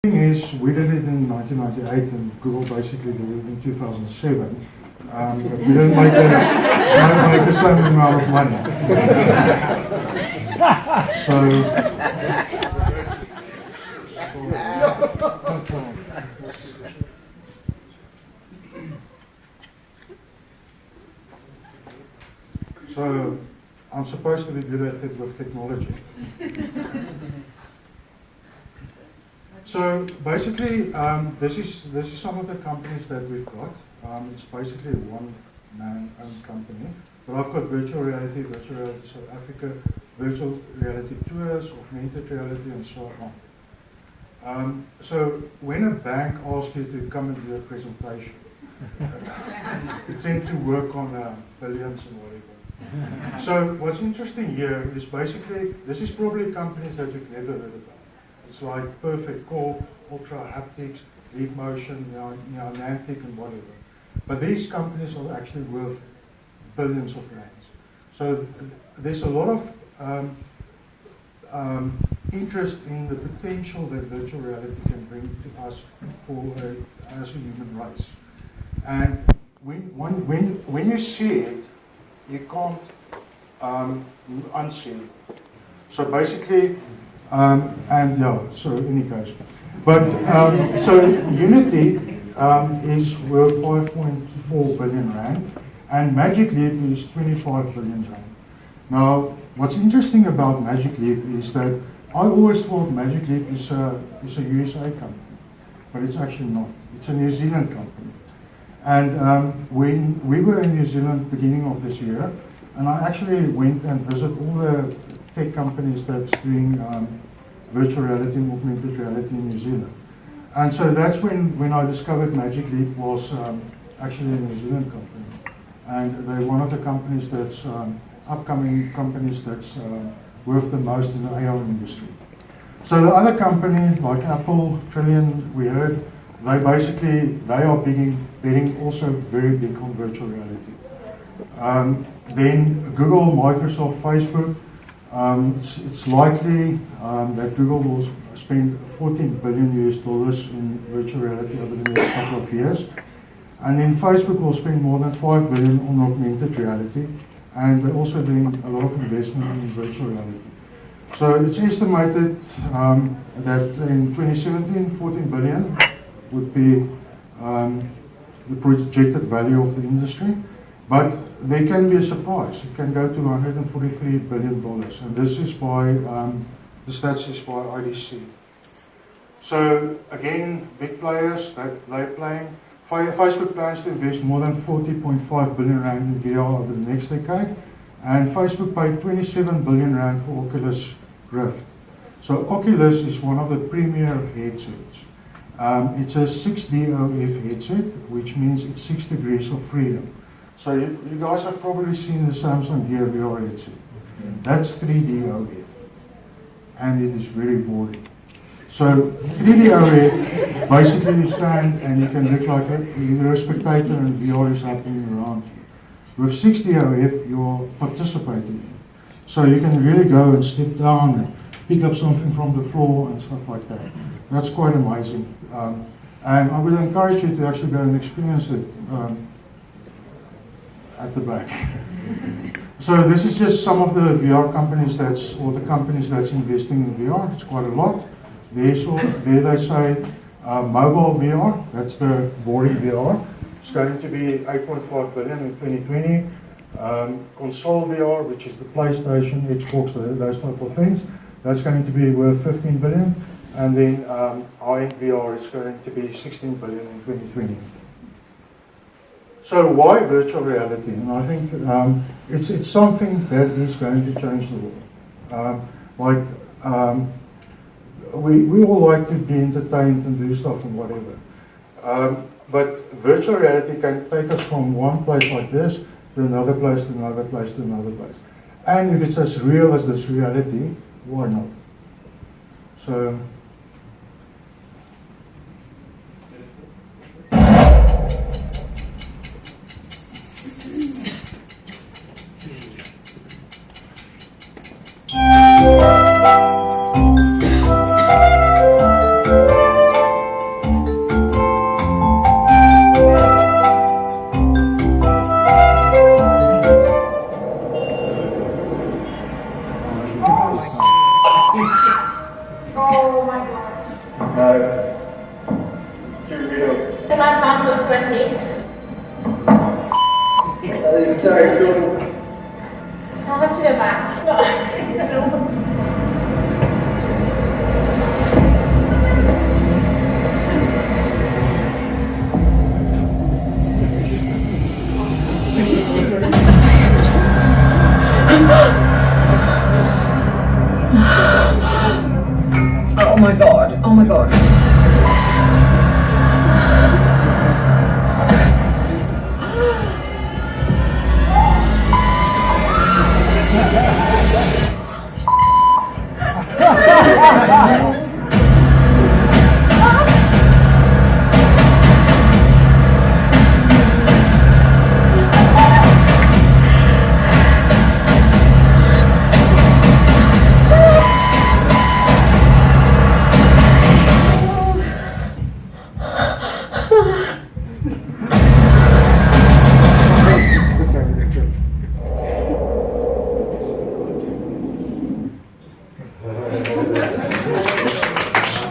The thing is, we did it in 1998 and Google basically did it in 2007. But we didn't make the same amount of money. So I'm supposed to be good at it with technology. So basically, this is some of the companies that we've got. It's basically a one-man-owned company. But I've got Virtual Reality South Africa, Virtual Reality Tours, Augmented Reality, and so on. So when a bank asks you to come and do a presentation, you tend to work on billions and whatever. So what's interesting here is basically, this is probably companies that you've never heard about. It's like Perfect Core, Ultra Haptics, Leap Motion, Niantic, and whatever. But these companies are actually worth billions of rands. So there's a lot of interest in the potential that virtual reality can bring to us as a human race. And when you see it, you can't unsee it. So basically, so in any case. But, so Unity is worth 5.4 billion rand, and Magic Leap is 25 billion rand. Now, what's interesting about Magic Leap is that I always thought Magic Leap is a USA company, but it's actually not. It's a New Zealand company. And when we were in New Zealand beginning of this year, and I actually went and visited all the tech companies that's doing virtual reality and augmented reality in New Zealand. And so that's when I discovered Magic Leap was actually a New Zealand company. And they're one of the companies that's, upcoming companies that's worth the most in the AR industry. So the other company, like Apple, Trillion, we heard, they are betting also very big on virtual reality. Then Google, Microsoft, Facebook, it's likely that Google will spend $14 billion in virtual reality over the next couple of years. And then Facebook will spend more than $5 billion on augmented reality. And they're also doing a lot of investment in virtual reality. So it's estimated that in 2017, 14 billion would be the projected value of the industry. But there can be a surprise. It can go to $143 billion. And this is by, the stats is by IDC. So again, big players that they're playing. Facebook plans to invest more than 40.5 billion rand in VR over the next decade. And Facebook paid 27 billion rand for Oculus Rift. So Oculus is one of the premier headsets. It's a 6DOF headset, which means it's 6 degrees of freedom. So you guys have probably seen the Samsung Gear VR headset. That's 3DOF. And it is very boring. So 3DOF, basically you stand and you can look like you're a spectator and VR is happening around you. With 6DOF, you're participating. So you can really go and step down and pick up something from the floor and stuff like that. That's quite amazing. And I would encourage you to actually go and experience it at the back. So this is just some of the VR companies or the companies that's investing in VR. It's quite a lot. There they say mobile VR, that's the boring VR. It's going to be 8.5 billion in 2020. Console VR, which is the PlayStation, Xbox, those type of things, that's going to be worth 15 billion. And then high-end VR is going to be 16 billion in 2020. So why virtual reality? And I think it's something that is going to change the world. We all like to be entertained and do stuff and whatever. But virtual reality can take us from one place like this to another place, to another place, to another place. And if it's as real as this reality, why not? So. No. It's too real. And my palms were sweaty. That is so cool. I'll have to go back. Oh my god, oh my god.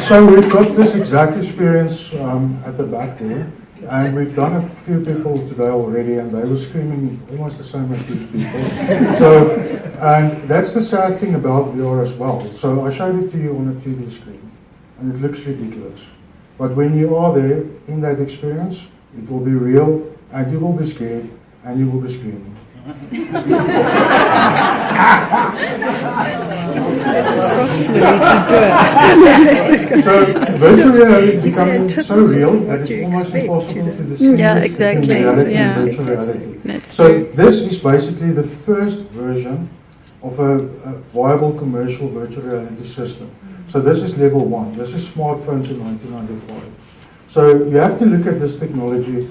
So we've got this exact experience at the back there, and we've done a few people today already, and they were screaming almost the same as these people. So, and that's the sad thing about VR as well. So I showed it to you on a 2D screen, and it looks ridiculous. But when you are there in that experience, it will be real, and you will be scared, and you will be screaming. So virtual reality is becoming so real that it's almost impossible to distinguish between reality and virtual reality. So this is basically the first version of a viable commercial virtual reality system. So this is level 1. This is smartphones in 1995. So you have to look at this technology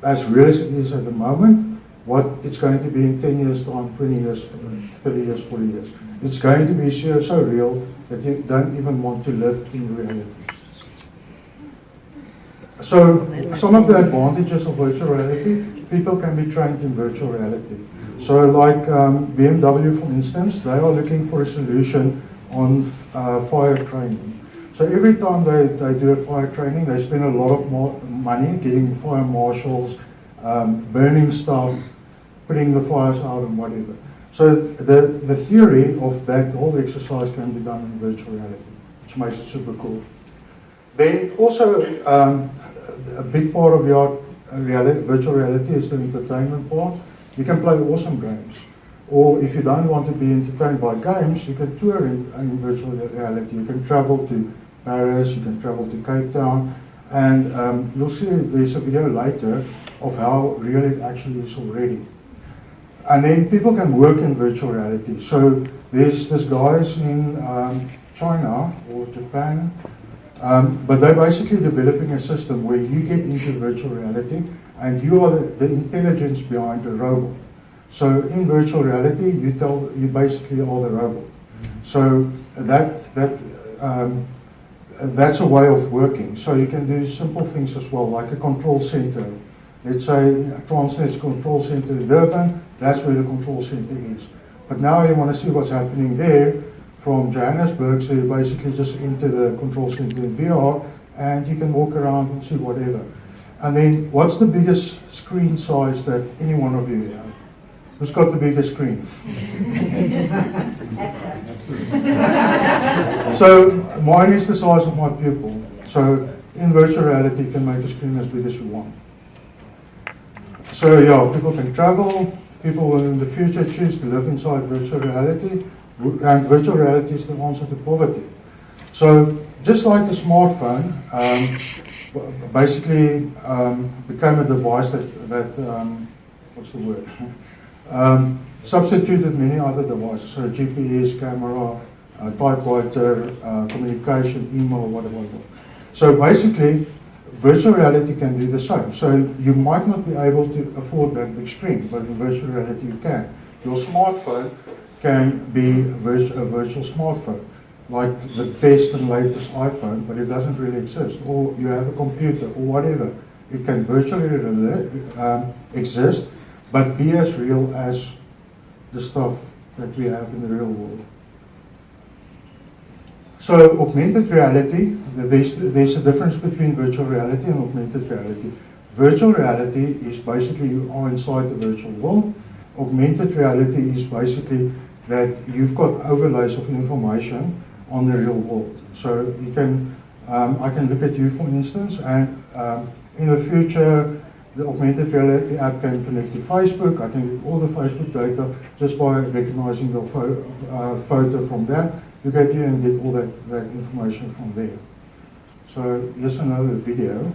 as real as it is at the moment, what it's going to be in 10 years time, 20 years, 30 years, 40 years. It's going to be so real that you don't even want to live in reality. So some of the advantages of virtual reality, people can be trained in virtual reality. So like BMW, for instance, they are looking for a solution on fire training. So every time they do a fire training, they spend a lot of money getting fire marshals, burning stuff, putting the fires out and whatever. So the theory of that whole exercise can be done in virtual reality, which makes it super cool. Then also a big part of your virtual reality is the entertainment part. You can play awesome games. Or if you don't want to be entertained by games, you can tour in virtual reality. You can travel to Paris, you can travel to Cape Town, and you'll see there's a video later of how real it actually is already. And then people can work in virtual reality. So there's guys in China or Japan, but they're basically developing a system where you get into virtual reality and you are the intelligence behind the robot. So in virtual reality, you basically are the robot. So that's a way of working. So you can do simple things as well, like a control center. Let's say Transnet's control center in Durban, that's where the control center is. But now you want to see what's happening there from Johannesburg, so you basically just enter the control center in VR and you can walk around and see whatever. And then what's the biggest screen size that any one of you have? Who's got the biggest screen? So mine is the size of my pupil. So in virtual reality, you can make the screen as big as you want. So yeah, people can travel. People will in the future choose to live inside virtual reality, and virtual reality is the answer to poverty. So just like the smartphone, basically became a device that what's the word? Substituted many other devices, so GPS, camera, typewriter, communication, email, whatever. So basically, virtual reality can do the same. So you might not be able to afford that big screen, but in virtual reality you can. Your smartphone can be a virtual smartphone, like the best and latest iPhone, but it doesn't really exist. Or you have a computer or whatever. It can virtually exist, but be as real as the stuff that we have in the real world. So augmented reality, there's a difference between virtual reality and augmented reality. Virtual reality is basically you are inside the virtual world. Augmented reality is basically that you've got overlays of information on the real world. So you can, I can look at you for instance, and in the future, the augmented reality app can connect to Facebook. I can get all the Facebook data just by recognizing your photo from that. Look at you and get all that information from there. So here's another video.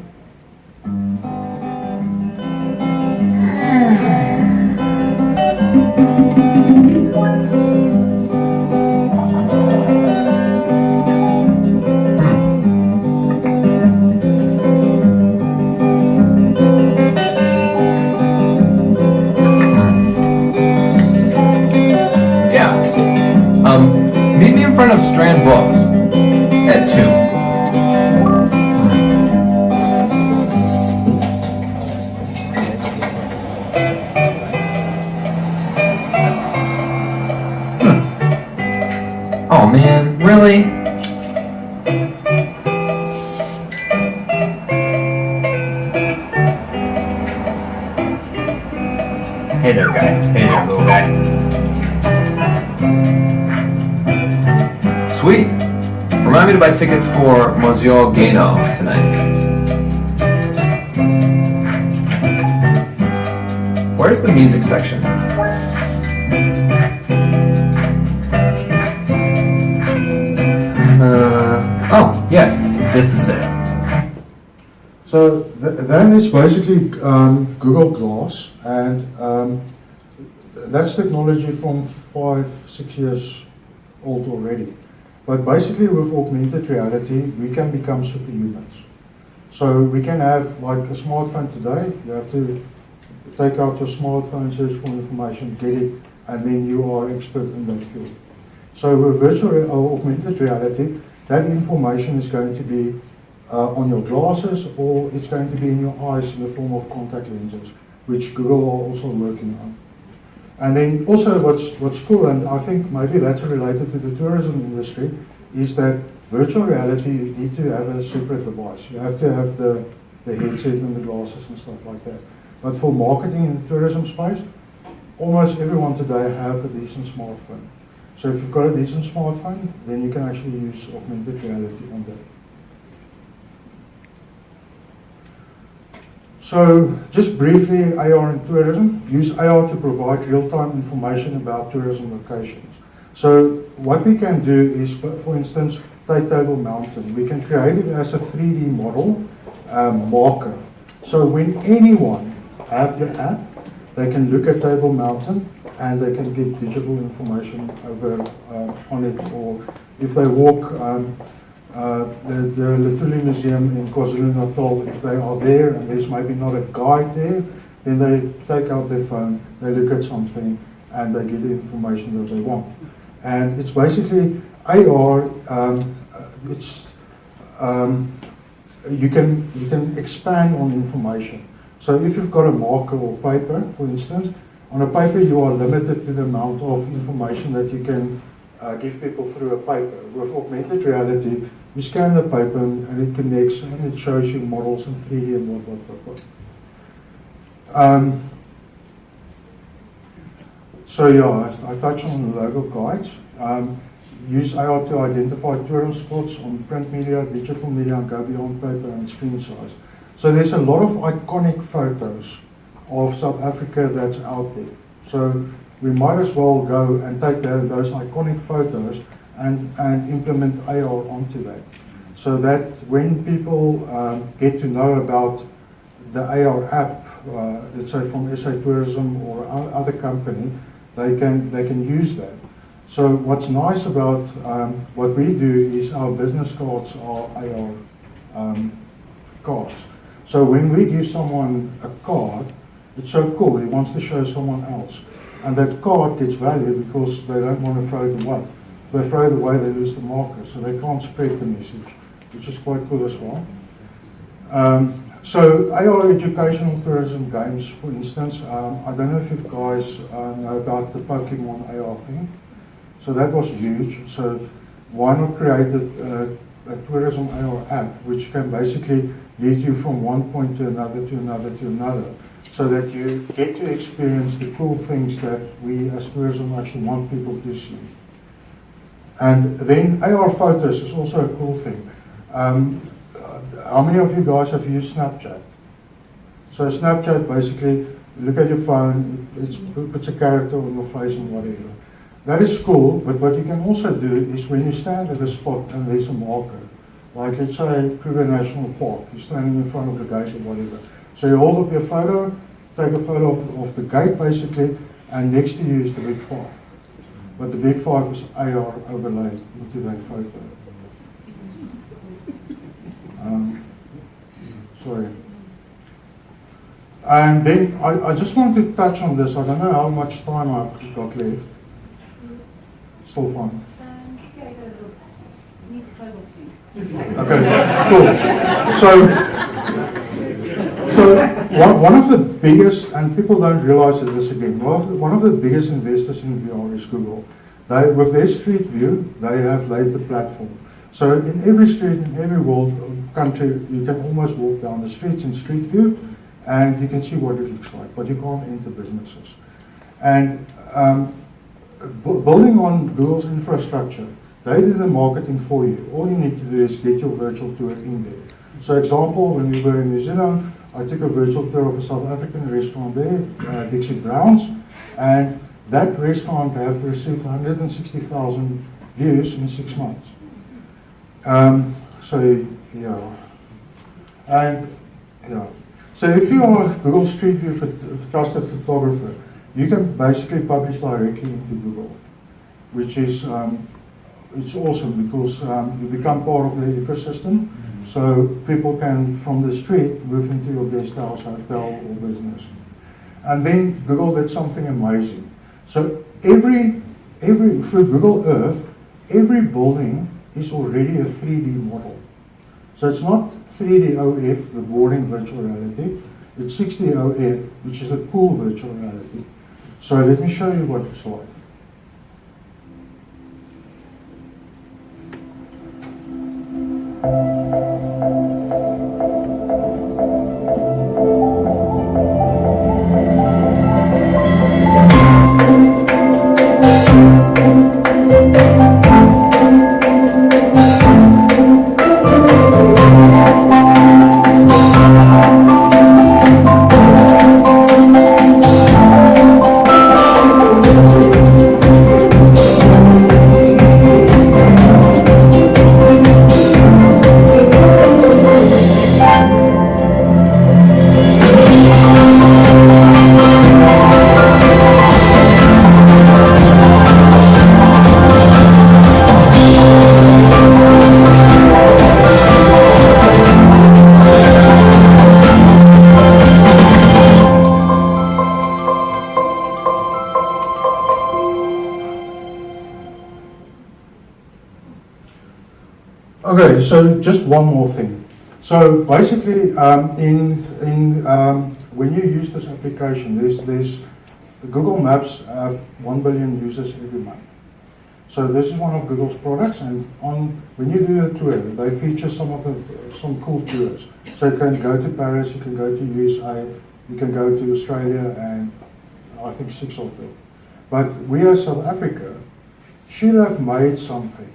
Meet me in front of Strand Books at 2. Oh man, really? Hey there, guy. Hey there, little guy. Sweet. Remind me to buy tickets for Monsieur Gano tonight. Where's the music section? Oh, yes, this is it. So that is basically Google Glass, and that's technology from 5-6 years old already. But basically with augmented reality, we can become superhumans. So we can have like a smartphone today, you have to take out your smartphone, search for information, get it, and then you are expert in that field. So with virtual or augmented reality, that information is going to be on your glasses, or it's going to be in your eyes in the form of contact lenses, which Google are also working on. And then also what's cool, and I think maybe that's related to the tourism industry, is that virtual reality, you need to have a separate device. You have to have the headset and the glasses and stuff like that. But for marketing in tourism space, almost everyone today have a decent smartphone. So if you've got a decent smartphone, then you can actually use augmented reality on that. So just briefly, AR in tourism. Use AR to provide real-time information about tourism locations. So what we can do is, for instance, take Table Mountain. We can create it as a 3D model marker. So when anyone have the app, they can look at Table Mountain and they can get digital information over on it. Or if they walk the Lutuli Museum in KwaZulu-Natal, if they are there and there's maybe not a guide there, then they take out their phone, they look at something, and they get the information that they want. And it's basically AR. You can expand on information. So if you've got a marker or paper, for instance, on a paper you are limited to the amount of information that you can give people through a paper. With augmented reality, you scan the paper and it connects and it shows you models in 3D and what. So yeah, I touched on the logo guides. Use AR to identify tourism spots on print media, digital media, and go beyond paper and screen size. So there's a lot of iconic photos of South Africa that's out there. So we might as well go and take those iconic photos and implement AR onto that. So that when people get to know about the AR app, let's say from SA Tourism or other company, they can use that. So what's nice about what we do is our business cards are AR cards. So when we give someone a card, it's so cool, he wants to show someone else. And that card gets value because they don't want to throw it away. If they throw it away, they lose the marker, so they can't spread the message, which is quite cool as well. So AR educational tourism games, for instance, I don't know if you guys know about the Pokemon AR thing. So that was huge. So why not create a tourism AR app which can basically lead you from one point to another, to another, to another, so that you get to experience the cool things that we as tourism actually want people to see. And then AR photos is also a cool thing. How many of you guys have used Snapchat? So Snapchat, basically, you look at your phone, it puts a character on your face and whatever. That is cool, but what you can also do is when you stand at a spot and there's a marker, like let's say Kruger National Park, you're standing in front of the gate or whatever. So you hold up your photo, take a photo of the gate basically, and next to you is the Big Five. But the Big Five is AR overlaid into that photo. Sorry. And then I just want to touch on this. I don't know how much time I've got left. Still fine. Okay, cool. So one of the biggest, and people don't realize this again, one of the biggest investors in VR is Google. With their Street View, they have laid the platform. So in every street, in every world country, you can almost walk down the streets in Street View, and you can see what it looks like, but you can't enter businesses. And building on Google's infrastructure, they do the marketing for you. All you need to do is get your virtual tour in there. So example, when we were in New Zealand, I took a virtual tour of a South African restaurant there, Dixie Brown's, and that restaurant have received 160,000 views in 6 months. So yeah, and yeah. So if you are a Google Street View trusted photographer, you can basically publish directly into Google, which is it's awesome because you become part of the ecosystem. So people can, from the street, move into your guest house, hotel, or business. And then Google did something amazing. So through Google Earth, every building is already a 3D model. So it's not 3D OF, the boring virtual reality. It's 6D OF, which is a cool virtual reality. So let me show you what it's like. Okay, so just one more thing. So basically, when you use this application, there's Google Maps have 1 billion users every month. So this is one of Google's products, and when you do a tour, they feature some cool tours. So you can go to Paris, you can go to USA, you can go to Australia, and I think 6 of them. But we as South Africa should have made something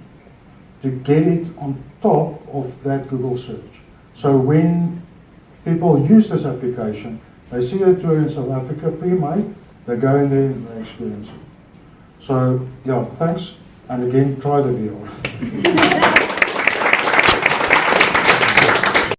to get it on top of that Google search. So when people use this application, they see a tour in South Africa pre-made, they go in there and they experience it. So yeah, thanks, and again, try the VR.